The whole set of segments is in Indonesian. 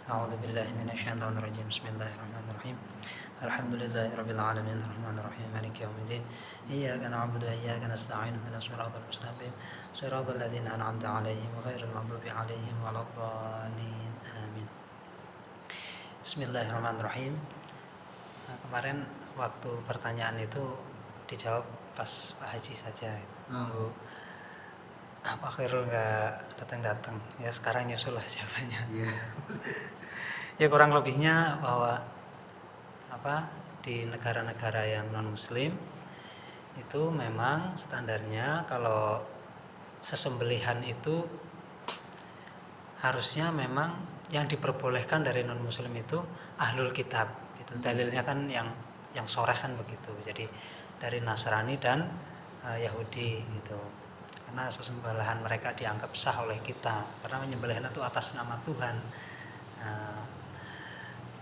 أعوذ بالله من الشيطان الرجيم. بسم الله الرحمن الرحيم. الحمد لله رب العالمين الرحمن الرحيم مالك يوم الدين. إياك نعبد وإياك نستعين اهدنا الصراط المستقيم صراط الذين أنعمت عليهم غير المغضوب عليهم ولا الضالين. Amin. Bismillahirrahmanirrahim. Nah, kemarin waktu pertanyaan itu dijawab pas Pak Haji saja. Nunggu Pak Khairul nggak datang-datang. Ya sekarang nyusul lah jawabannya. Ya kurang lebihnya bahwa di negara-negara yang non muslim itu memang standarnya kalau sesembelihan itu harusnya memang yang diperbolehkan dari non muslim itu ahlul kitab. Itu dalilnya kan yang shareh kan begitu. Jadi dari Nasrani dan Yahudi gitu. Karena sesembelihan mereka dianggap sah oleh kita karena menyembelihan itu atas nama Tuhan.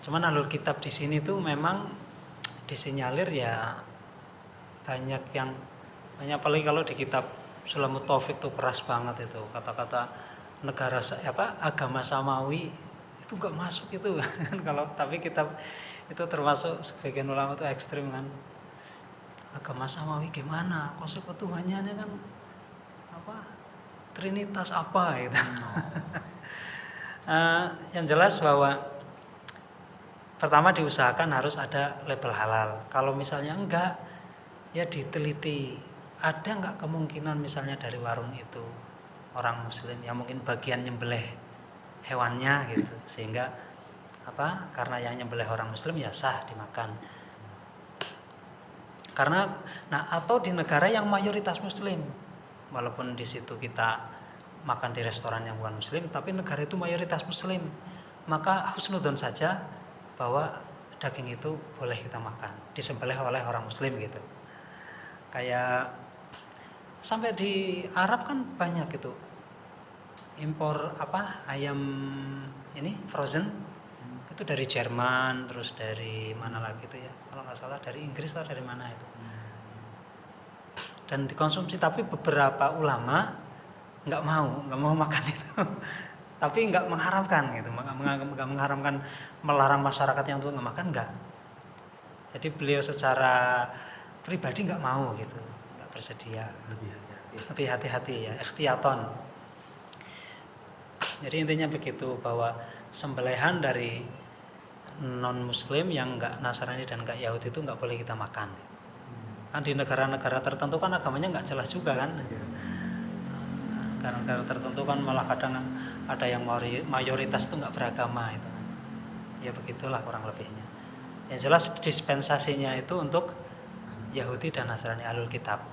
Cuman ahlul kitab di sini tuh memang disinyalir ya banyak apalagi kalau di kitab Sulamut Taufik tuh keras banget itu kata-kata negara agama samawi itu nggak masuk itu kan. Kalau tapi kitab itu termasuk sebagian ulama tuh ekstrim kan, agama samawi gimana, konsep Tuhannya kan Trinitas apa gitu. Yang jelas bahwa pertama diusahakan harus ada label halal. Kalau misalnya enggak, ya diteliti ada enggak kemungkinan misalnya dari warung itu orang muslim yang mungkin bagian nyembelih hewannya gitu, sehingga karena yang nyembelih orang muslim ya sah dimakan. Karena atau di negara yang mayoritas muslim, walaupun di situ kita makan di restoran yang bukan muslim, tapi negara itu mayoritas muslim, maka husnudzon saja bahwa daging itu boleh kita makan, disembelih oleh orang muslim gitu. Kayak sampai di Arab kan banyak itu impor ayam ini frozen itu dari Jerman, terus dari mana lagi itu ya, kalau nggak salah dari Inggris atau dari mana itu, dan dikonsumsi. Tapi beberapa ulama nggak mau makan itu tapi nggak mengharamkan gitu, nggak mengharamkan, melarang masyarakat yang untuk nggak makan, nggak. Jadi beliau secara pribadi nggak mau gitu, nggak bersedia, lebih hati-hati ya, ikhtiyaton. Jadi intinya begitu, bahwa sembelihan dari non muslim yang nggak Nasrani dan nggak Yahudi itu nggak boleh kita makan. Kan di negara-negara tertentu kan agamanya nggak jelas juga kan. Negara-negara tertentu kan malah kadang ada yang mayoritas itu nggak beragama itu. Ya begitulah kurang lebihnya. Yang jelas dispensasinya itu untuk Yahudi dan Nasrani ahlul kitab.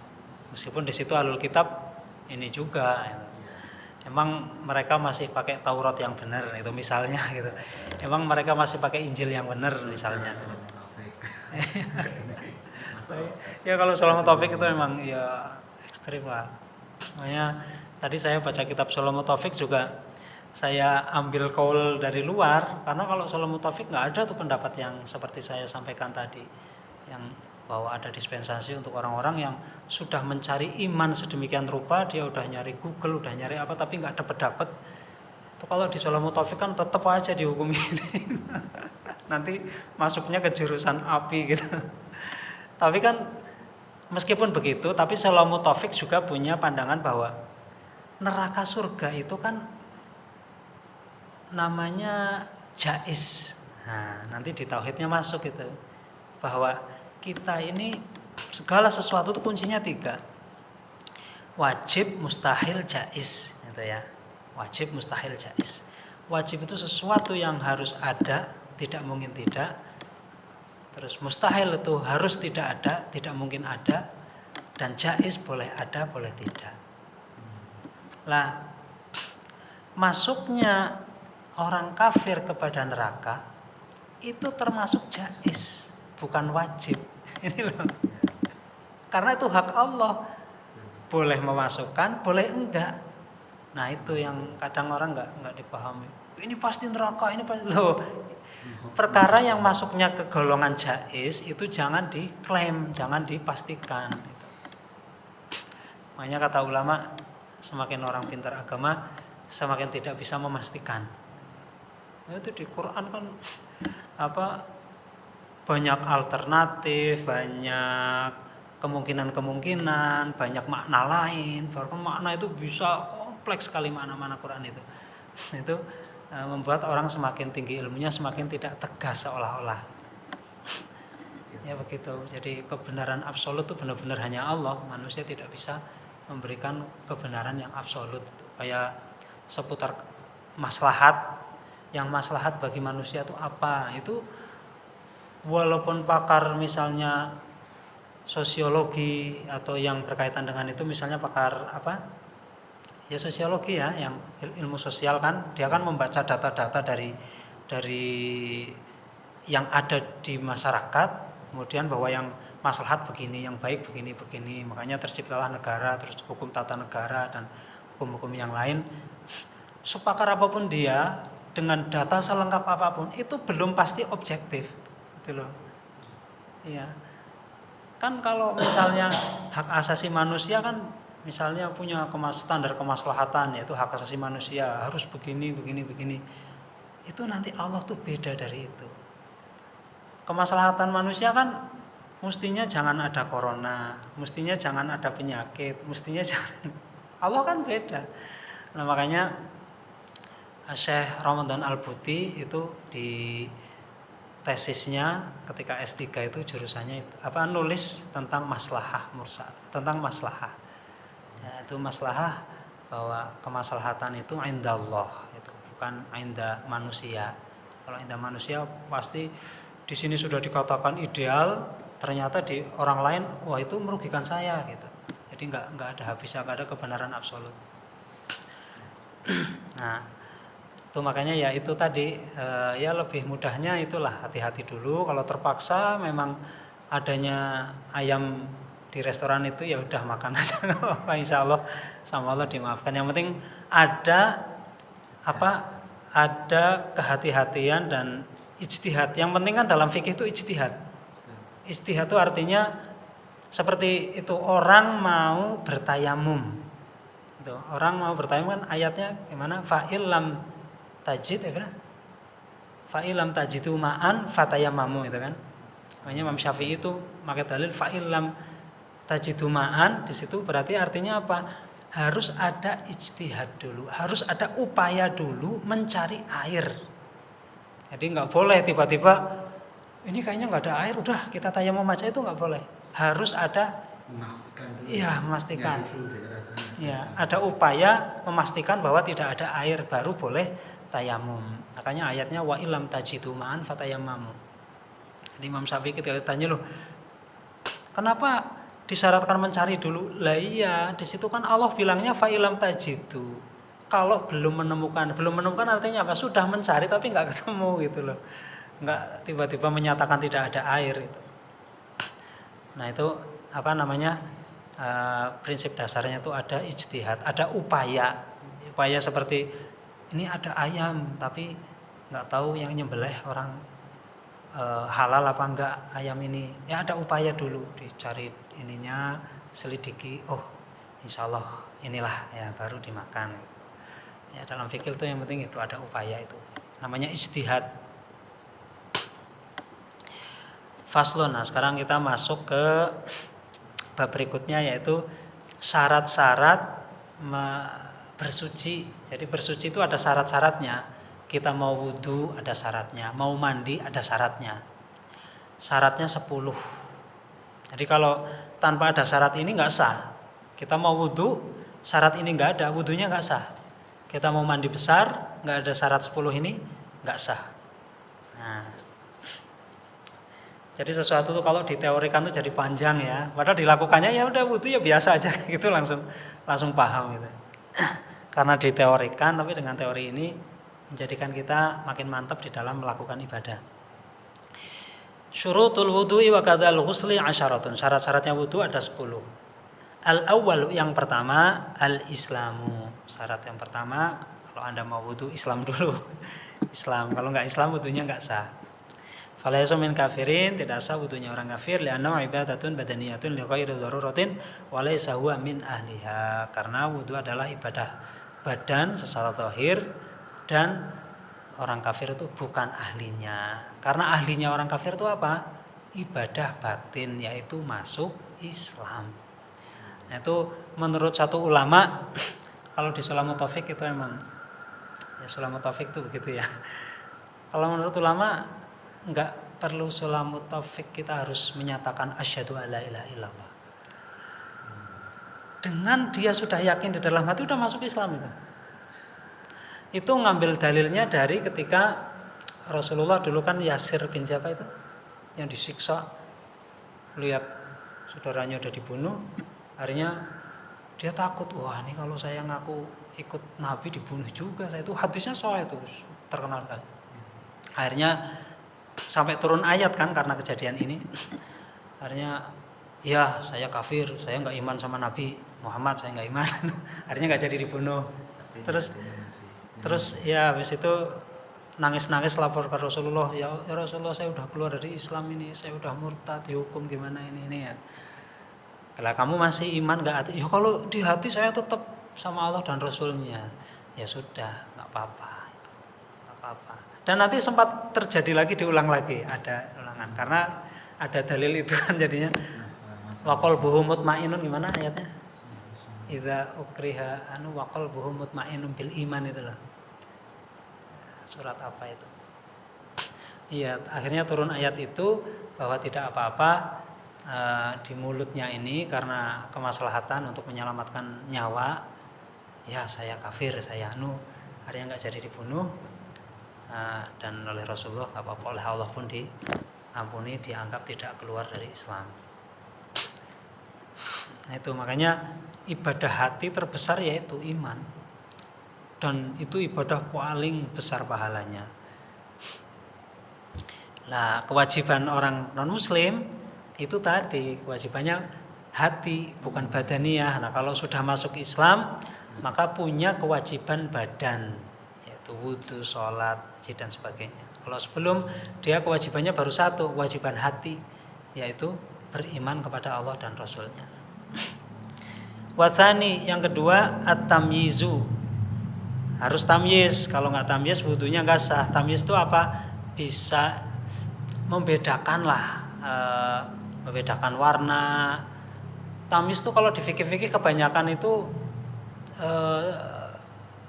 Meskipun di situ ahlul kitab ini juga gitu. Emang mereka masih pakai Taurat yang benar itu misalnya gitu. Emang mereka masih pakai Injil yang benar misalnya. Ya kalau Sulamut Taufik itu memang ya ekstrim lah. Makanya tadi saya baca kitab Sulamut Taufik juga saya ambil kaul dari luar, karena kalau Sulamut Taufik nggak ada tuh pendapat yang seperti saya sampaikan tadi, yang bahwa ada dispensasi untuk orang-orang yang sudah mencari iman sedemikian rupa, dia udah nyari Google, udah nyari apa, tapi nggak dapat. Tuh kalau di Sulamut Taufik kan tetap aja dihukumi nanti masuknya ke jurusan api gitu. Tapi kan meskipun begitu, tapi Sulamut Taufik juga punya pandangan bahwa neraka surga itu kan namanya jais. Nah, nanti di tauhidnya masuk itu, bahwa kita ini segala sesuatu itu kuncinya 3. Wajib, mustahil, jais gitu ya. Wajib, mustahil, jais. Wajib itu sesuatu yang harus ada, tidak mungkin tidak. Terus mustahil itu harus tidak ada, tidak mungkin ada. Dan jais boleh ada, boleh tidak. Lah, masuknya orang kafir kepada neraka itu termasuk jais, bukan wajib. Ini loh. Karena itu hak Allah. Boleh memasukkan, boleh enggak. Nah, itu yang kadang orang enggak dipahami. Ini pasti neraka, ini pasti loh. Perkara yang masuknya ke golongan jais itu jangan diklaim, jangan dipastikan. Makanya kata ulama, semakin orang pintar agama, semakin tidak bisa memastikan. Itu di Quran kan apa banyak alternatif, banyak kemungkinan-kemungkinan, banyak makna lain. Bahkan makna itu bisa kompleks sekali makna-makna Quran itu. Itu membuat orang semakin tinggi ilmunya semakin tidak tegas seolah-olah. Ya begitu. Jadi kebenaran absolut itu benar-benar hanya Allah. Manusia tidak bisa memberikan kebenaran yang absolut. Kayak seputar maslahat, yang maslahat bagi manusia itu apa? Itu walaupun pakar misalnya sosiologi atau yang berkaitan dengan itu, misalnya pakar apa? Ya sosiologi ya, yang ilmu sosial kan, dia kan membaca data-data dari yang ada di masyarakat, kemudian bahwa yang maslahat begini, yang baik begini, makanya terciptalah negara, terus hukum tata negara dan hukum-hukum yang lain. Sepakar apapun dia, dengan data selengkap apapun, itu belum pasti objektif, gitu loh. Iya. Kan kalau misalnya hak asasi manusia kan, misalnya punya standar kemaslahatan, yaitu hak asasi manusia harus begini. Itu nanti Allah tuh beda dari itu. Kemaslahatan manusia kan mestinya jangan ada corona, mestinya jangan ada penyakit, mestinya jangan. Allah kan beda. Nah makanya Syekh Ramadan Al-Buti itu di tesisnya ketika S3 itu jurusannya itu, nulis tentang maslahah mursal, tentang maslahah. Ya, itu maslahah bahwa kemaslahatan itu indallah, itu bukan inda manusia. Kalau inda manusia pasti di sini sudah dikatakan ideal, ternyata di orang lain wah itu merugikan saya gitu. Jadi nggak ada habisnya, nggak ada kebenaran absolut. Nah, itu makanya ya itu tadi ya lebih mudahnya itulah hati-hati dulu. Kalau terpaksa memang adanya ayam di restoran itu ya udah makan aja, insya Allah sama Allah dimaafkan. Yang penting ada kehati-hatian dan ijtihad. Yang penting kan dalam fikih itu ijtihad. Ijtihad itu artinya seperti itu, orang mau bertayamum. Itu, orang mau bertayamum kan ayatnya gimana? Fa'il lam tajid ya, fa'il lam tajidu ma'an fatayamamu itu kan. Makanya Imam Syafi'i itu pakai dalil fa'il lam tajidu ma'an, di situ berarti artinya apa? Harus ada ijtihad dulu, harus ada upaya dulu mencari air. Jadi nggak boleh tiba-tiba ini kayaknya nggak ada air, udah kita tayamum aja, itu nggak boleh. Harus ada memastikan dulu. Iya, memastikan. Ya, ada upaya memastikan bahwa tidak ada air baru boleh tayamum. Makanya ayatnya wa illam tajidu ma'an fatayammamu. Jadi Imam Syafi'i ketika ditanya, loh, kenapa disyaratkan mencari dulu? Lah iya, di situ kan Allah bilangnya fa illam tajidu. Kalau belum menemukan artinya apa? Sudah mencari tapi nggak ketemu gitu loh. Nggak tiba-tiba menyatakan tidak ada air itu. Nah, itu prinsip dasarnya itu ada ijtihad, ada upaya seperti ini ada ayam tapi nggak tahu yang nyembelih orang halal apa enggak ayam ini, ya ada upaya dulu dicari ininya, selidiki, oh insya Allah inilah ya baru dimakan. Ya dalam fikih itu yang penting itu ada upaya, itu namanya ijtihad. Faslun. Nah, sekarang kita masuk ke bab berikutnya, yaitu syarat-syarat bersuci. Jadi bersuci itu ada syarat-syaratnya. Kita mau wudu ada syaratnya, mau mandi ada syaratnya. Syaratnya 10. Jadi kalau tanpa ada syarat ini nggak sah. Kita mau wudu, syarat ini nggak ada, wudunya nggak sah. Kita mau mandi besar, nggak ada syarat 10 ini, nggak sah. Nah, jadi sesuatu tuh kalau diteorikan tuh jadi panjang ya. Padahal dilakukannya ya udah wudu ya biasa aja gitu, langsung paham gitu. Karena diteorikan, tapi dengan teori ini menjadikan kita makin mantap di dalam melakukan ibadah. Syurutul wudu'i wa kadzal ghusli 'asyaratun. Syarat-syaratnya wudu ada 10. Al-awwal, yang pertama, al-islamu. Syarat yang pertama, kalau Anda mau wudu Islam dulu. Islam. Kalau enggak Islam wudunya enggak sah. Falaysa min kafirin, tidak sah wudunya orang kafir, li'annahu ibadatun badaniyatun li ghairi daruratin wa laysa huwa min ahliha. Karena wudu adalah ibadah badan secara zahir dan orang kafir itu bukan ahlinya. Karena ahlinya orang kafir itu apa? Ibadah batin, yaitu masuk Islam. Nah, itu menurut satu ulama, kalau di Sulamul Taufik itu emang ya Sulamul Taufik itu begitu ya. Kalau menurut ulama enggak perlu Sulamul Taufik kita harus menyatakan asyhadu alla ilaha illallah. Dengan dia sudah yakin di dalam hati sudah masuk Islam itu. Itu ngambil dalilnya dari ketika Rasulullah dulu kan Yasir bin siapa itu yang disiksa, lihat saudaranya udah dibunuh, akhirnya dia takut, wah ini kalau saya ngaku ikut Nabi dibunuh juga, saya itu hadisnya soal itu terkenal kan. Akhirnya sampai turun ayat kan karena kejadian ini, akhirnya ya saya kafir, saya nggak iman sama Nabi Muhammad, saya nggak iman. Akhirnya nggak jadi dibunuh. Terus ya habis itu nangis-nangis lapor ke Rasulullah, ya Rasulullah saya udah keluar dari Islam ini, saya udah murtad, dihukum gimana ini ya. Kalau kamu masih iman nggak hati? Ya kalau di hati saya tetap sama Allah dan Rasulnya. Ya sudah, nggak apa-apa, nggak apa-apa. Dan nanti sempat terjadi lagi, diulang lagi, ada ulangan karena ada dalil itu kan jadinya. Wa qalbuhu mutmainnun gimana ayatnya? Idza ukriha wa qalbuhu mutmainnun bil iman itu loh. Surat apa itu? Iya, akhirnya turun ayat itu bahwa tidak apa-apa di mulutnya ini karena kemaslahatan untuk menyelamatkan nyawa. Ya saya kafir, saya akhirnya nggak jadi dibunuh dan oleh Rasulullah nggak apa-apa, oleh Allah pun diampuni, dianggap tidak keluar dari Islam. Nah itu makanya ibadah hati terbesar yaitu iman. Dan itu ibadah paling besar pahalanya. Nah, kewajiban orang non-muslim itu tadi kewajibannya hati, bukan badaniyah. Nah, kalau sudah masuk Islam, maka punya kewajiban badan, yaitu wudu, sholat, haji dan sebagainya. Kalau sebelum dia kewajibannya baru satu, kewajiban hati, yaitu beriman kepada Allah dan Rasulnya. Wasani yang kedua at-tamyizu. Harus tamyiz, kalau nggak tamyiz wudunya nggak sah. Tamyiz itu apa? Bisa membedakan lah, membedakan warna. Tamyiz itu kalau di fikih-fikih kebanyakan itu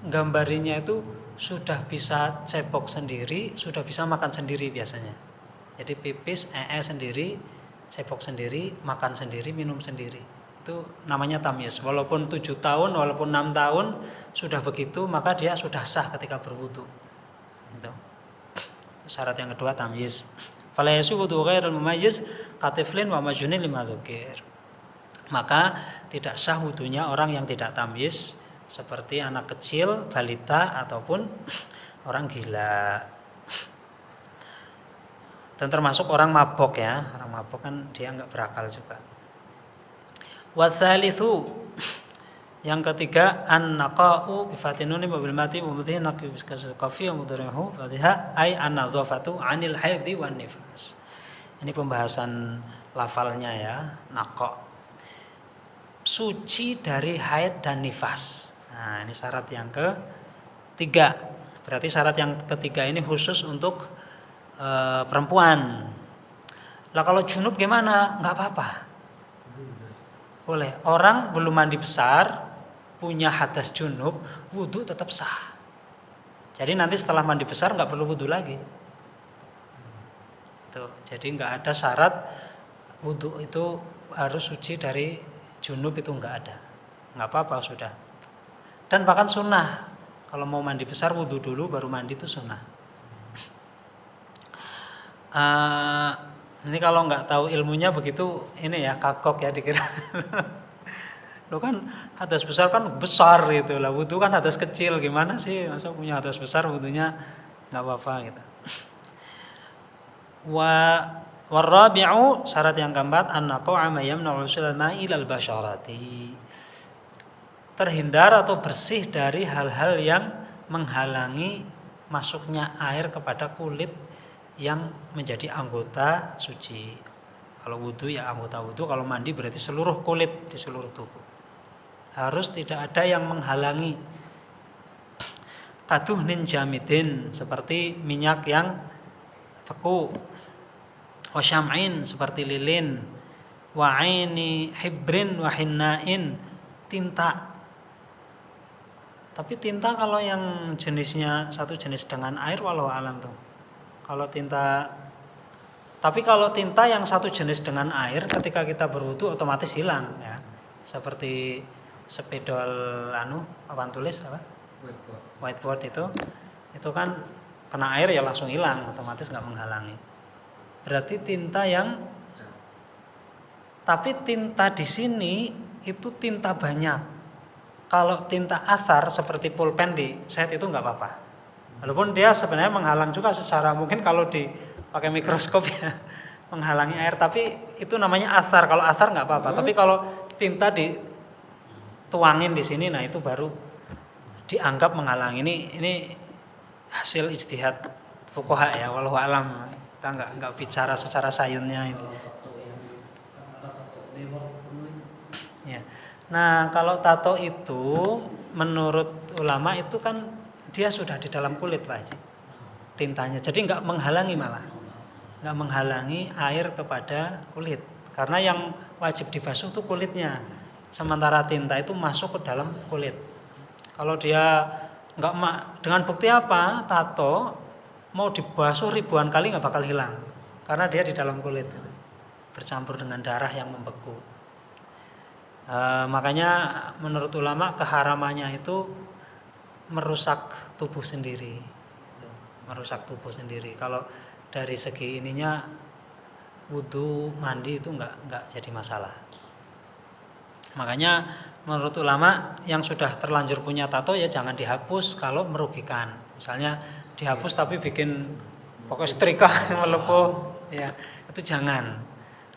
gambarinya itu sudah bisa cebok sendiri, sudah bisa makan sendiri biasanya. Jadi pipis, sendiri, cebok sendiri, makan sendiri, minum sendiri. Itu namanya tamyiz. Walaupun 7 tahun, walaupun 6 tahun sudah begitu, maka dia sudah sah ketika berwudu. Gitu. Syarat yang kedua tamyiz. Fala yasubudu ghairul mumayyiz katiflin wa majnunin lima dzukir. Maka tidak sah wudunya orang yang tidak tamyiz, seperti anak kecil, balita ataupun orang gila. Dan termasuk orang mabok ya. Orang mabok kan dia enggak berakal juga. Wasalithu yang ketiga an-naqa'u bi fatinuni bil mati wa mudhi naqi bi qafi wa mudrihu fadhiha ay an-nazafatu 'anil haidhi wan nifas. Ini pembahasan lafalnya ya, naqa. Suci dari haid dan nifas. Nah, ini syarat yang ketiga. Berarti syarat yang ketiga ini khusus untuk perempuan. Lah kalau junub gimana? Enggak apa-apa. Boleh. Orang belum mandi besar, punya hadas junub, wudu tetap sah. Jadi nanti setelah mandi besar nggak perlu wudu lagi. Tuh, jadi nggak ada syarat wudu itu harus suci dari junub, itu nggak ada. Nggak apa-apa sudah. Dan bahkan sunnah. Kalau mau mandi besar wudu dulu baru mandi itu sunnah. Ini kalau nggak tahu ilmunya begitu, ini ya kagok ya dikira. Lo kan hadas besar kan besar gitu lah, wudu kan hadas kecil, gimana sih masa punya hadas besar wudunya nggak apa-apa gitu. Warabi'u syarat yang keempat an-naqa'u ma yamna'u usulal ma'i ilal basyarati. Terhindar atau bersih dari hal-hal yang menghalangi masuknya air kepada kulit yang menjadi anggota suci. Kalau wudu ya anggota wudu, kalau mandi berarti seluruh kulit di seluruh tubuh. Harus tidak ada yang menghalangi. kaduhnin jamidin, seperti minyak yang beku, wasyam'in, seperti lilin, wa'aini hibrin wahinnain, tinta. Tapi tinta kalau yang jenisnya satu jenis dengan air walau alam tuh. Kalau tinta, tapi kalau tinta yang satu jenis dengan air ketika kita berwudu otomatis hilang ya. Seperti spidol papan tulis apa? Whiteboard itu kan kena air ya langsung hilang, otomatis nggak menghalangi. Berarti tinta yang, tapi tinta di sini itu tinta banyak. Kalau tinta asar seperti pulpen di set itu nggak apa-apa. Walaupun dia sebenarnya menghalang juga secara mungkin kalau dipakai mikroskop ya menghalangi air, tapi itu namanya asar. Kalau asar nggak apa-apa. Tapi kalau tinta dituangin di sini, nah itu baru dianggap menghalangi. Ini hasil ijtihad fuqaha ya, wallahu alam. Kita nggak bicara secara sainsnya itu. Ya. Nah, kalau tato itu menurut ulama itu kan dia sudah di dalam kulit Pak Haji, tintanya. Jadi nggak menghalangi, malah nggak menghalangi air kepada kulit. Karena yang wajib dibasuh itu kulitnya. Sementara tinta itu masuk ke dalam kulit. Kalau dia nggak, dengan bukti apa? Tato mau dibasuh ribuan kali nggak bakal hilang. Karena dia di dalam kulit, bercampur dengan darah yang membeku. Makanya menurut ulama keharamannya itu merusak tubuh sendiri. Merusak tubuh sendiri. Kalau dari segi ininya wudu, mandi itu nggak jadi masalah. Makanya menurut ulama yang sudah terlanjur punya tato ya jangan dihapus kalau merugikan. Misalnya dihapus tapi bikin pokoknya setrika melepuh, ya itu jangan.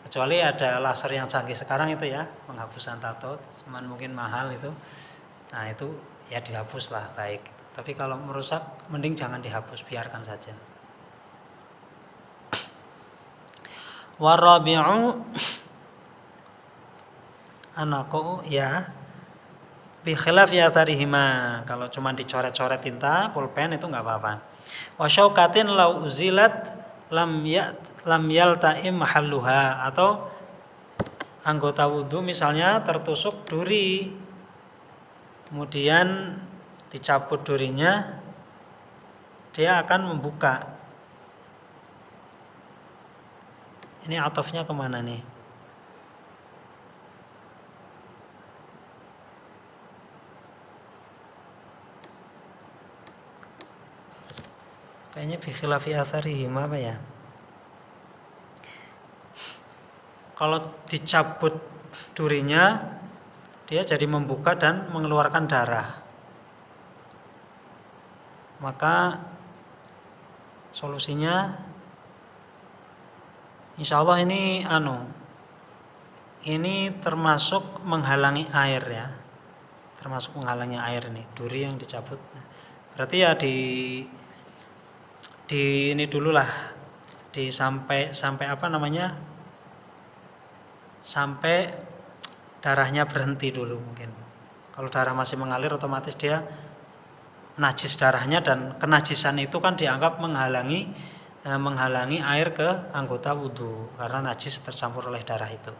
Kecuali ada laser yang canggih sekarang itu ya, penghapusan tato, cuman mungkin mahal itu. Nah itu ya dihapuslah baik. Tapi kalau merusak mending jangan dihapus, biarkan saja. Warabi'u anaqu ya bi khilafi atharihima. Kalau cuma dicoret-coret tinta, pulpen itu enggak apa-apa. Wa syaukatin law uzilat lam yalta'im mahalluha, atau anggota wudu misalnya tertusuk duri, kemudian dicabut durinya, dia akan membuka. Ini atofnya kemana nih? Kayaknya bi khilafi atharihim apa ya? Kalau dicabut durinya, dia jadi membuka dan mengeluarkan darah. Maka solusinya insya Allah ini termasuk menghalangi air ya. Termasuk menghalangi air ini, duri yang dicabut. Berarti ya ini dulu lah, sampai apa namanya, sampai darahnya berhenti dulu mungkin. Kalau darah masih mengalir otomatis dia najis darahnya, dan kenajisan itu kan dianggap menghalangi air ke anggota wudu karena najis tercampur oleh darah itu.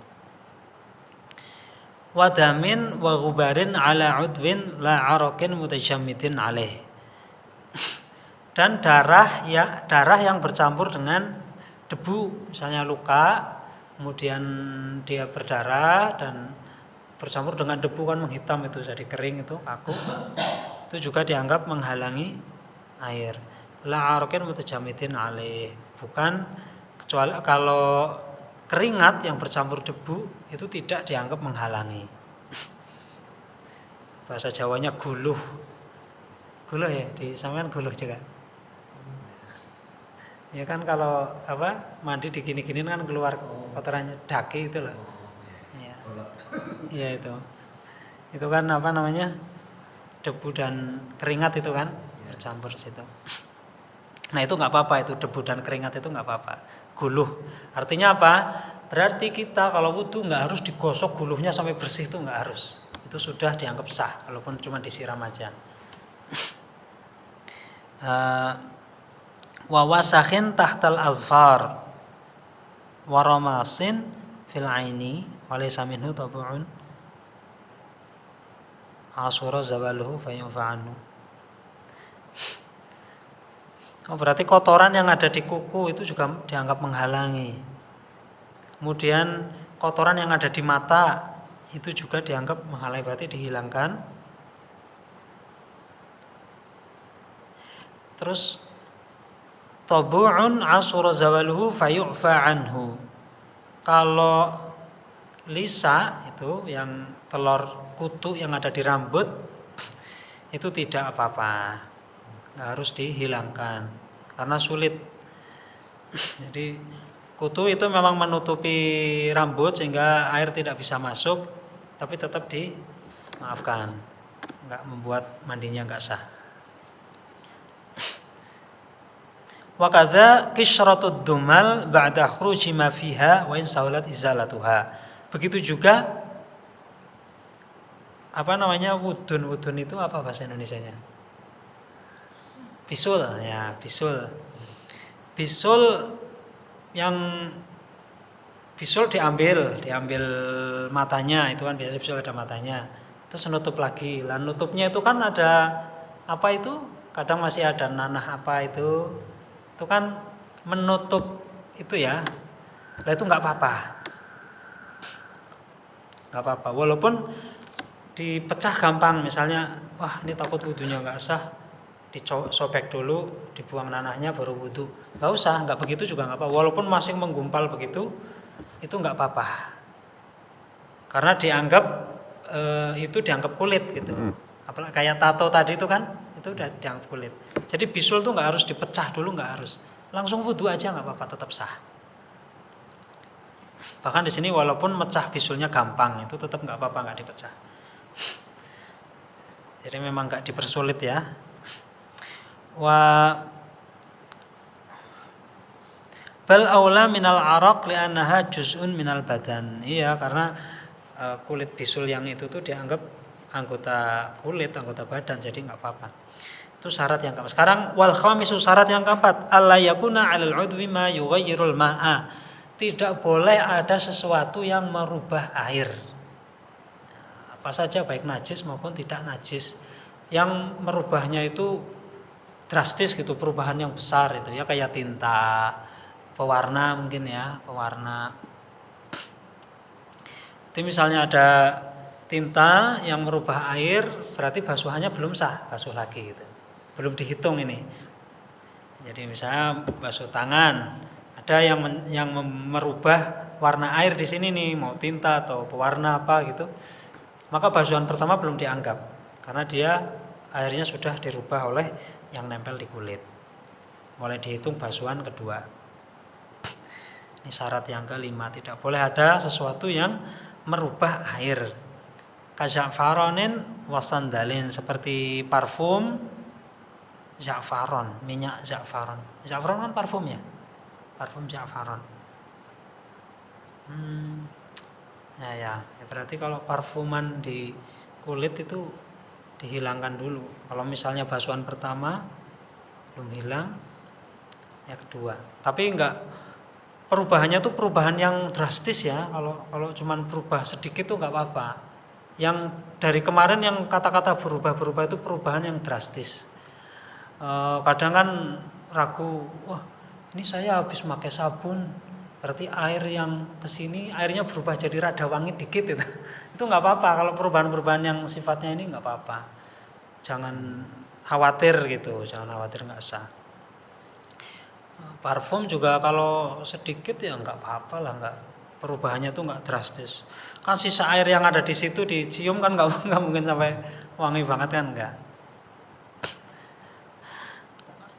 Wadamin wa ghubarin ala udwin la arakin mutajammidin alaih. Dan darah yang bercampur dengan debu, misalnya luka, kemudian dia berdarah dan bercampur dengan debu kan menghitam, itu jadi kering, itu kaku, itu juga dianggap menghalangi air. La arakin mutajamidin alaih, bukan, kecuali kalau keringat yang bercampur debu itu tidak dianggap menghalangi. Bahasa Jawanya guluh ya, disampaikan guluh juga. Ya kan kalau mandi digini-gini kan keluar kotorannya, daki itu loh. Iya itu. Itu kan debu dan keringat itu kan bercampur situ. Nah itu nggak apa-apa, itu debu dan keringat itu nggak apa-apa. Guluh artinya apa? Berarti kita kalau wudu nggak harus digosok guluhnya sampai bersih, itu nggak harus. Itu sudah dianggap sah, walaupun cuma disiram aja. Wa wasakhin tahtal azfar wa ramasin fil aini wa laysa minhu tabu'un asura zawaluhu fayunfa'anhu. Berarti kotoran yang ada di kuku itu juga dianggap menghalangi. Kemudian kotoran yang ada di mata itu juga dianggap menghalangi, berarti dihilangkan. Terus tabu'un asura zawaluhu fayu'fa anhu. Kalau lisa itu yang telur kutu yang ada di rambut itu tidak apa-apa, nggak harus dihilangkan karena sulit. Jadi kutu itu memang menutupi rambut sehingga air tidak bisa masuk, tapi tetap dimaafkan, nggak membuat mandinya nggak sah. Wa kadza qishratud dumal ba'da khuruji ma fiha wa in saulat izalatuha. Begitu juga wudun itu apa bahasa Indonesianya? Bisul ya, bisul. Bisul diambil matanya, itu kan biasa bisul ada matanya. Terus nutup lagi. Lah nutupnya itu kan ada apa itu? Kadang masih ada nanah apa itu. Itu kan menutup itu ya. Lah itu enggak apa-apa. Enggak apa-apa. Walaupun dipecah gampang, misalnya wah ini takut wudunya enggak sah, disobek dulu, dibuang nanahnya baru wudu. Enggak usah, enggak begitu juga enggak apa-apa. Walaupun masih menggumpal begitu, itu enggak apa-apa. Karena dianggap itu dianggap kulit gitu. Apalagi kayak tato tadi itu kan, itu udah dianggap kulit. Jadi bisul tuh enggak harus dipecah dulu, enggak harus. Langsung wudu aja enggak apa-apa, tetap sah. Bahkan di sini walaupun mecah bisulnya gampang, itu tetap enggak apa-apa, enggak dipecah. Jadi memang enggak dipersulit ya. Bal aula minal araq li'annaha juz'un minal badan. Iya, karena kulit bisul yang itu tuh dianggap anggota kulit, anggota badan, jadi enggak apa-apa. Itu syarat yang keempat. Sekarang wal khamisu, syarat yang keempat, alla yakuna 'alal 'udwi ma yughayyirul ma'a. Tidak boleh ada sesuatu yang merubah air. Apa saja baik najis maupun tidak najis. Yang merubahnya itu drastis gitu, perubahan yang besar itu ya, kayak tinta, pewarna mungkin ya, pewarna. Itu misalnya ada tinta yang merubah air, berarti basuhannya belum sah, basuh lagi gitu. Belum dihitung ini. Jadi misalnya basuh tangan, ada yang merubah warna air di sini nih, mau tinta atau pewarna apa gitu. Maka basuhan pertama belum dianggap karena dia airnya sudah dirubah oleh yang nempel di kulit. Mulai dihitung basuhan kedua. Ini syarat yang kelima, tidak boleh ada sesuatu yang merubah air. Kaza'faronin wasandalin, seperti parfum za'faron, minyak za'faron. Za'faron kan parfum ya? Parfum za'faron. Ya, berarti kalau parfuman di kulit itu dihilangkan dulu. Kalau misalnya basuhan pertama belum hilang, ya kedua. Tapi enggak, perubahannya tuh perubahan yang drastis ya. Kalau cuman berubah sedikit tuh enggak apa-apa. Yang dari kemarin yang kata-kata berubah-berubah itu perubahan yang drastis. Kadang kan ragu, wah ini saya habis pakai sabun, berarti air yang kesini airnya berubah jadi rada wangi dikit gitu. Itu nggak apa-apa kalau perubahan-perubahan yang sifatnya ini nggak apa-apa. Jangan khawatir gitu, jangan khawatir nggak sah. Parfum juga kalau sedikit ya nggak apa-apa lah, nggak, perubahannya tuh nggak drastis. Kan sisa air yang ada di situ dicium kan nggak mungkin sampai wangi banget kan, nggak.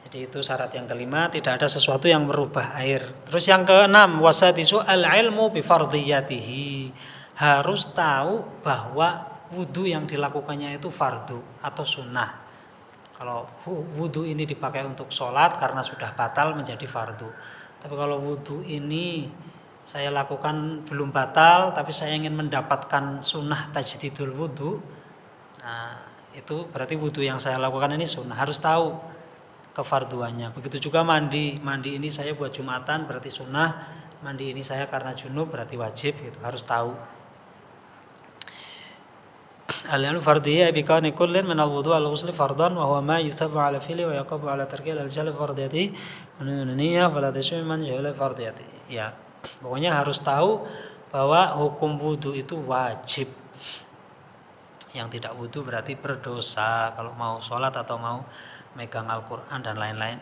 Jadi itu syarat yang kelima, tidak ada sesuatu yang merubah air. Terus yang keenam, wasadisu al-ilmu bifardiyatihi. Harus tahu bahwa wudu yang dilakukannya itu fardu atau sunnah. Kalau wudu ini dipakai untuk sholat karena sudah batal menjadi fardu. Tapi kalau wudu ini saya lakukan belum batal, tapi saya ingin mendapatkan sunnah tajdidul wudu, nah itu berarti wudu yang saya lakukan ini sunnah. Harus tahu. kefarduannya. Begitu juga mandi ini saya buat Jumatan berarti sunnah, mandi ini saya karena junub berarti wajib, gitu. Harus tahu. Al-ilmu fardiyya bi kauni kullin min al-wudu' al-ghusl fardan wa huwa ma yuthabu 'ala fi'li wa yaqabu 'ala tarki al-jalb fardiyati wa niyyah fala tasmi man jahila fardiyati. Ya, pokoknya harus tahu bahwa hukum wudu itu wajib. Yang tidak wudu berarti berdosa kalau mau sholat atau mau megang Al-Quran dan lain-lain.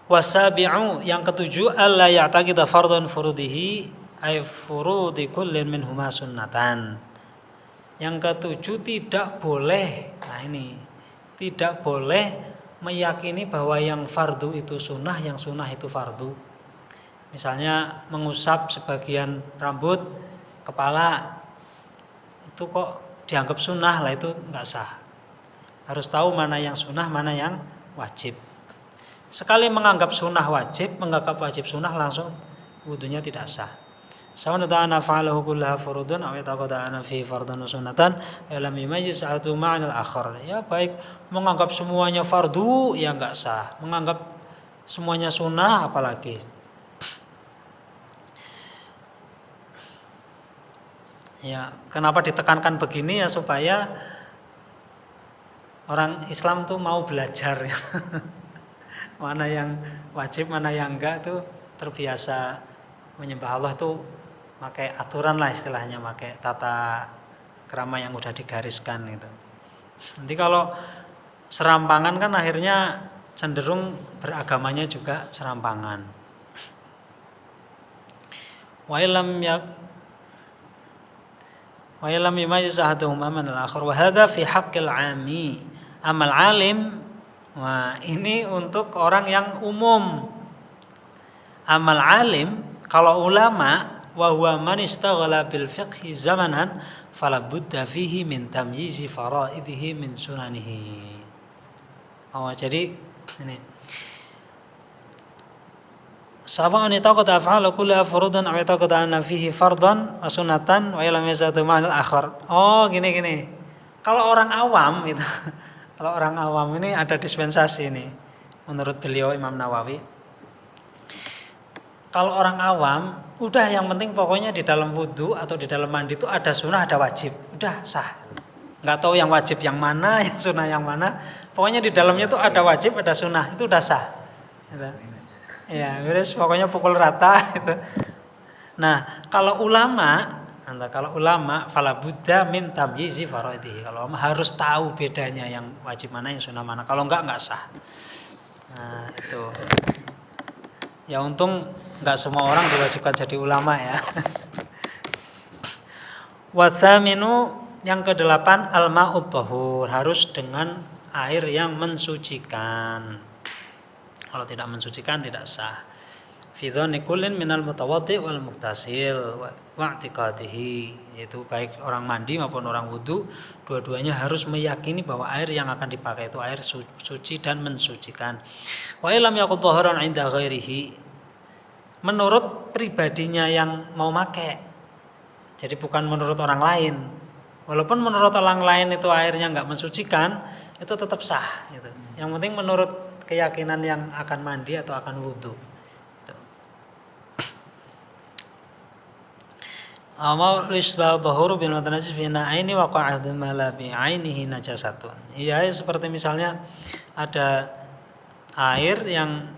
Wasabi'u, yang ketujuh, alla ya'taqida fardhan furudihi ay furudi kullin minhuma sunnatan. Yang ketujuh, tidak boleh, nah ini, tidak boleh meyakini bahwa yang fardu itu sunnah, yang sunnah itu fardu. Misalnya mengusap sebagian rambut kepala, itu kok dianggap sunnah, lah itu enggak sah. Harus tahu mana yang sunnah, mana yang wajib. Sekali menganggap sunnah wajib, menganggap wajib sunnah, langsung wudunya tidak sah. Sawan ta'ana fa'alahu kullaha furudun aw yataqadana fi fardan wa sunnatan lam yumayyiz sa'atu ma'anil akhar. Ya baik menganggap semuanya fardu ya enggak sah. Menganggap semuanya sunnah apalagi. Ya, kenapa ditekankan begini ya supaya orang Islam tuh mau belajar. Mana yang wajib, mana yang enggak tuh terbiasa menyembah Allah tuh pakai aturan lah istilahnya, pakai tata krama yang udah digariskan gitu. Nanti kalau serampangan kan akhirnya cenderung beragamanya juga serampangan. Wa illam yumayyiz ahaduhuma min al-akhar wa hadha fi haqqil 'ami. Amal alim, wah ini untuk orang yang umum. Amal alim kalau ulama wa huwa man istaghala bil fiqhi zamanan fala budda fihi min tamyizi faraidihi min sunanihi. Oh, jadi ini sawa'an taqada af'ala kullaha furudan aw taqada anna fihi fardan wa sunnatan wa lam yazadu ma'al akhar. Oh, gini. Kalau orang awam itu kalau orang awam ini ada dispensasi ini menurut beliau Imam Nawawi. Kalau orang awam, udah yang penting pokoknya di dalam wudu atau di dalam mandi itu ada sunnah, ada wajib. Udah sah. Nggak tahu yang wajib yang mana, yang sunnah yang mana. Pokoknya di dalamnya itu ada wajib, ada sunnah. Itu udah sah. Gitu. Ya, terus pokoknya pukul rata. Gitu. Nah, kalau ulama fala budda min tamyizi faraidihi. Kalau harus tahu bedanya yang wajib mana, yang sunnah mana. Kalau enggak sah. Nah, itu. Ya untung enggak semua orang diwajibkan jadi ulama ya. Watsaminu, yang ke-8, al-ma'ut tahur, harus dengan air yang mensucikan. Kalau tidak mensucikan tidak sah. Fi dzanni kullin minal mutawaddi wal mughtasil wa i'tiqadihi, yaitu baik orang mandi maupun orang wudu, dua-duanya harus meyakini bahwa air yang akan dipakai itu air suci dan mensucikan. Wa illam yakun taharan 'inda ghairihi, menurut pribadinya yang mau pakai. Jadi bukan menurut orang lain. Walaupun menurut orang lain itu airnya enggak mensucikan, itu tetap sah gitu. Yang penting menurut keyakinan yang akan mandi atau akan wudu. Amal isbal dhahur bil mutanajjis fi na'aini wa qa'adun mala bi 'ainihi najasatun. Iya, seperti misalnya ada air yang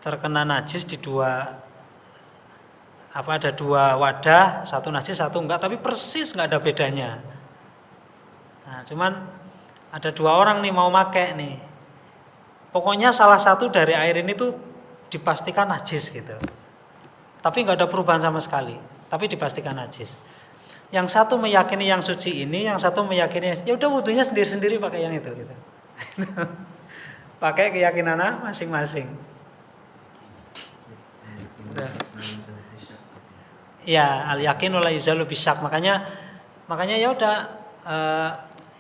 terkena najis di ada dua wadah, satu najis satu enggak, tapi persis enggak ada bedanya. Nah, cuman ada dua orang nih mau make nih. Pokoknya salah satu dari air ini tuh dipastikan najis gitu. Tapi enggak ada perubahan sama sekali. Tapi dipastikan najis. Yang satu meyakini yang suci ini, yang satu meyakini ya udah wudunya sendiri-sendiri pakai yang itu gitu. Pakai keyakinannya masing-masing. Ya, al yakin la yuzalu bisyak. Makanya ya udah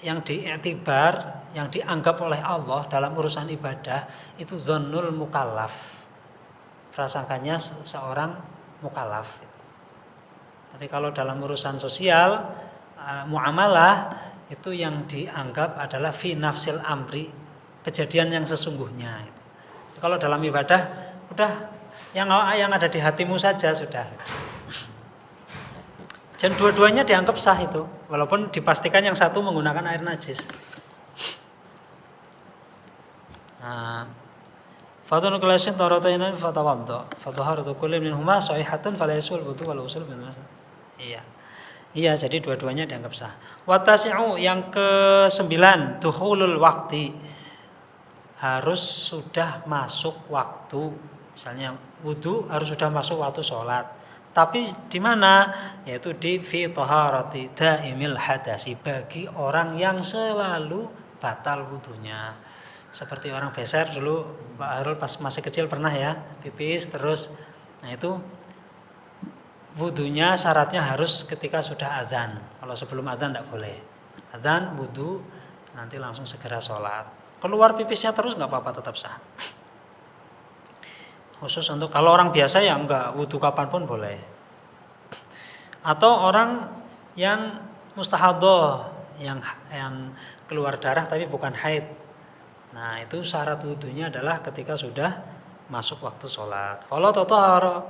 yang diiktibar, yang dianggap oleh Allah dalam urusan ibadah itu dzannul mukallaf. Prasangkanya seorang mukallaf. Tapi kalau dalam urusan sosial, muamalah itu yang dianggap adalah fi nafsil amri, kejadian yang sesungguhnya. Kalau dalam ibadah udah yang ada di hatimu saja sudah. Dan dua-duanya dianggap sah itu, walaupun dipastikan yang satu menggunakan air najis. Nah, fatun kalasin tarataina fatawadda. Fataharatu kulli minhuma sahihatun fala yasul wudu wal usul bin mas. Iya. Iya, jadi dua-duanya dianggap sah. Watasi'u yang ke-9, dukhulul waqti. Harus sudah masuk waktu. Misalnya wudu harus sudah masuk waktu sholat. Tapi di mana? Yaitu di fi taharati daimil hadasi, bagi orang yang selalu batal wudunya. Seperti orang beser dulu, Pak Harul pas masih kecil pernah ya, pipis terus. Nah itu wudunya syaratnya harus ketika sudah azan. Kalau sebelum azan tidak boleh. Azan, wudu, nanti langsung segera sholat. Keluar pipisnya terus nggak apa-apa, tetap sah. Khusus untuk kalau orang biasa ya enggak, wudu kapanpun boleh. Atau orang yang mustahadhah, yang keluar darah tapi bukan haid. Nah, itu syarat wudunya adalah ketika sudah masuk waktu sholat. Kalau tatahara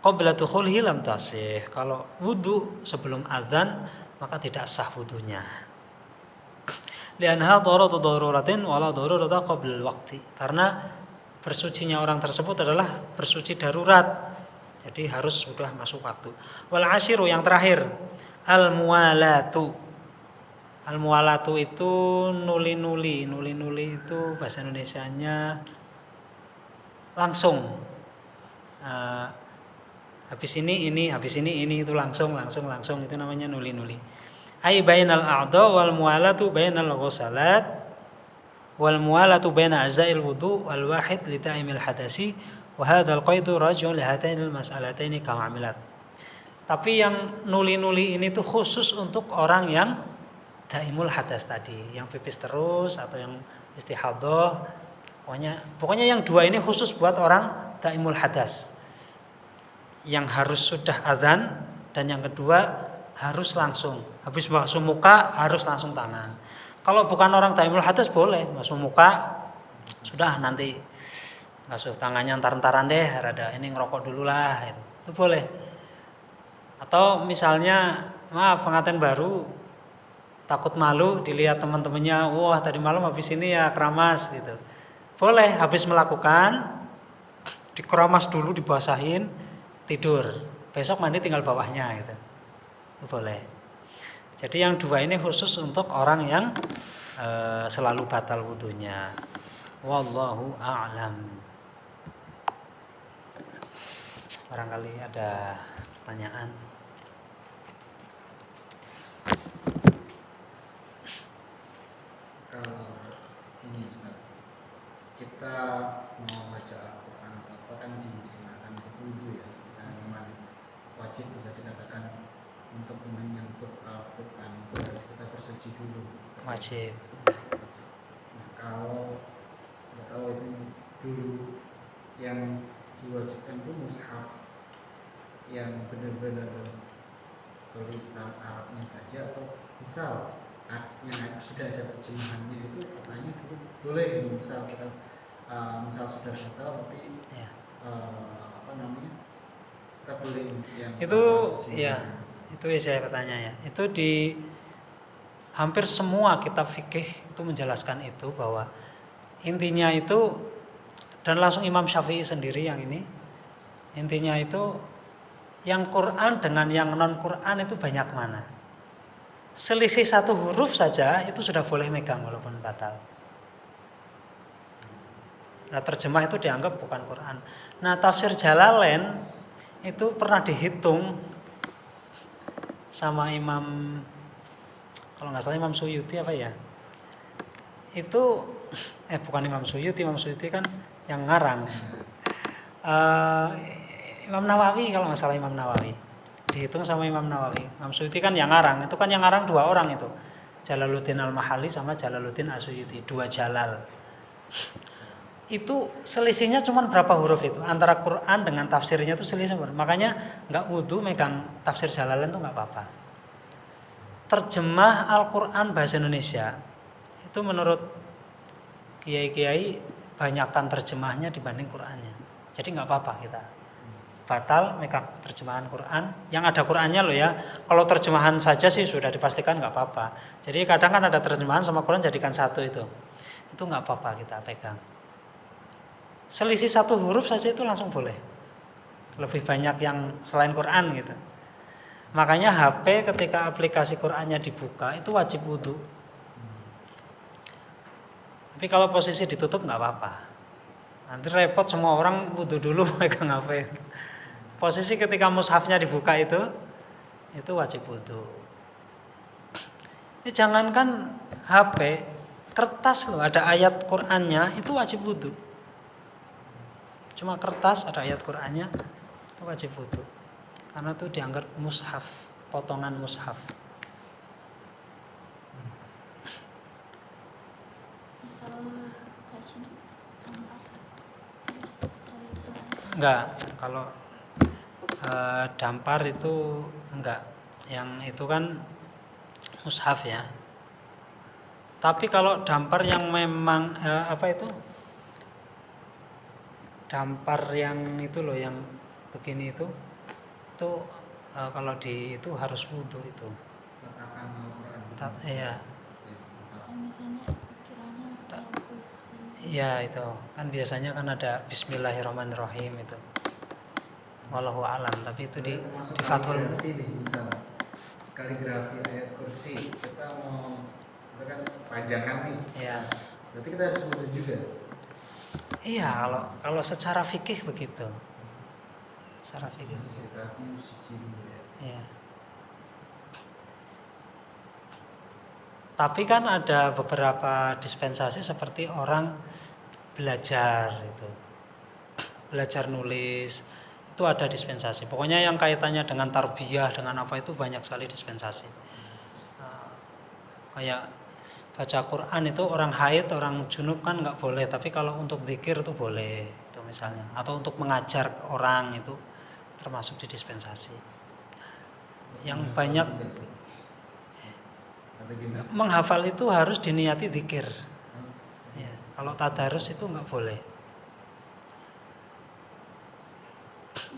qabla dukhulhi lam tasih. Kalau wudu sebelum azan maka tidak sah wudunya. Lianha daruratan wala darurata qabla waqti. Karena bersucinya orang tersebut adalah bersuci darurat. Jadi harus sudah masuk waktu. Wal asyiru yang terakhir, al muwalatu. Al muwalatu itu nuli-nuli. Nuli-nuli itu bahasa Indonesianya langsung. Habis ini itu langsung itu namanya nuli-nuli. Ai bainal a'dha wal muwalatu bainal ghusalat. Wal muwalatu baina azail wudu wal wahid li ta'imil hadasi wa hadzal qaidu raj'un li hatainil mas'alataini kama amilat. Tapi yang nuli-nuli ini tuh khusus untuk orang yang daimul hadas tadi, yang pipis terus atau yang istihadhah. Pokoknya yang dua ini khusus buat orang daimul hadas. Yang harus sudah azan dan yang kedua harus langsung. Habis basuh muka harus langsung tangan. Kalau bukan orang daimul hadas boleh basuh muka, sudah nanti basuh tangannya entar-entaran deh, rada ini ngerokok dulu lah, itu boleh. Atau misalnya maaf pengantin baru takut malu dilihat teman-temannya, wah tadi malam habis ini ya keramas gitu. Boleh habis melakukan dikeramas dulu, dibasahin, tidur. Besok mandi tinggal bawahnya gitu. Itu boleh. Jadi yang dua ini khusus untuk orang yang selalu batal wudunya. Wallahu a'lam. Barangkali ada pertanyaan. Kalau ini Ustaz, kita mau baca Al-Quran atau apa kan disunahkan untuk wudu ya. Nah, memang wajib bisa dikatakan untuk menyentuh Al-Quran itu harus kita bersuci dulu. Wajib. Nah, kalau nggak tahu itu dulu yang diwajibkan itu mushaf yang benar-benar tulisan Arabnya saja, atau misal yang sudah ada terjemahannya itu katanya dulu boleh, misal kita misal sudah tahu tapi Ya. kita boleh yang Itu ya. Itu ya saya bertanya ya. Itu di hampir semua kitab fikih itu menjelaskan itu, bahwa intinya itu, dan langsung Imam Syafi'i sendiri yang ini, intinya itu yang Quran dengan yang non Quran itu banyak mana. Selisih satu huruf saja itu sudah boleh megang walaupun batal. Nah, terjemah itu dianggap bukan Quran. Nah, tafsir Jalalain itu pernah dihitung sama Imam, kalau nggak salah Imam Suyuti apa ya, itu bukan Imam Suyuti kan yang ngarang, Imam Nawawi kalau nggak salah, Imam Nawawi dihitung sama Imam Nawawi. Imam Suyuti kan yang ngarang, itu kan yang ngarang dua orang itu, Jalaluddin Al-Mahali sama Jalaluddin As-Suyuti, dua Jalal. Itu selisihnya cuma berapa huruf itu antara Quran dengan tafsirnya, itu selisihnya berapa. Makanya nggak wudu megang tafsir Jalalain itu nggak apa-apa. Terjemah Al-Quran bahasa Indonesia itu menurut kiai-kiai banyakkan terjemahnya dibanding Qur'annya. Jadi nggak apa-apa kita batal megang terjemahan Quran. Yang ada Qur'annya loh ya. Kalau terjemahan saja sih sudah dipastikan nggak apa-apa. Jadi kadang kan ada terjemahan sama Quran jadikan satu itu nggak apa-apa kita pegang. Selisih satu huruf saja itu langsung boleh. Lebih banyak yang selain Quran gitu. Makanya HP ketika aplikasi Qur'annya dibuka itu wajib wudu. Tapi kalau posisi ditutup nggak apa-apa. Nanti repot semua orang wudu dulu megang HP. Posisi ketika mushafnya dibuka itu wajib wudu. Ini jangankan HP, kertas loh ada ayat Qur'annya itu wajib wudu. Cuma kertas ada ayat Qur'annya itu wajib wudu. Karena itu dianggap mushaf, potongan mushaf. Enggak, kalau dampar itu enggak. Yang itu kan mushaf ya. Tapi kalau dampar yang memang apa itu? Dampar yang itu loh yang begini itu kalau di itu harus wudu itu. Iya. Misalnya kiranya ayat kursi. Iya itu kan biasanya kan ada Bismillahirrahmanirrahim itu. Wallahu alam, tapi itu di Fathul kaligrafi ayat kursi kita kan pajangan nih. Iya. Berarti kita harus wudu juga. Iya, kalau secara fikih begitu. Secara fikih. Iya. Tapi kan ada beberapa dispensasi seperti orang belajar itu. Belajar nulis itu ada dispensasi. Pokoknya yang kaitannya dengan tarbiyah, dengan apa itu banyak sekali dispensasi. Kayak baca Quran itu orang haid, orang junub kan nggak boleh. Tapi kalau untuk zikir itu boleh, itu misalnya. Atau untuk mengajar orang itu termasuk di dispensasi. Yang banyak menghafal itu harus diniati zikir. Ya, kalau tadarus itu nggak boleh.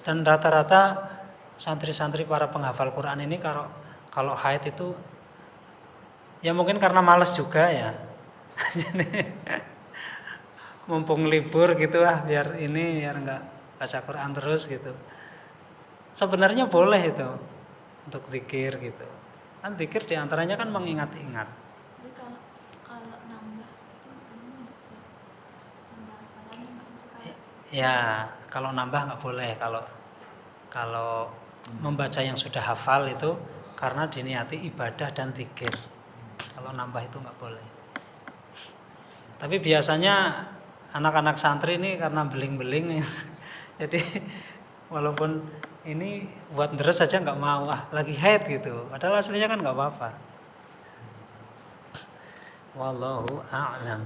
Dan rata-rata santri-santri para penghafal Quran ini kalau haid itu ya mungkin karena malas juga ya. Mumpung libur gitu biar nggak baca Quran terus gitu. Sebenarnya boleh itu untuk zikir gitu. Kan zikir diantaranya kan mengingat-ingat. Tapi kalau nambah hafalannya nggak boleh. Ya kalau nambah nggak boleh. Kalau membaca yang sudah hafal itu karena diniati ibadah dan zikir. Kalau nambah itu nggak boleh. Tapi biasanya anak-anak santri ini karena beling-beling, jadi walaupun ini buat deres saja nggak mau, lagi haid gitu. Padahal aslinya kan nggak apa-apa. Wallahu a'lam.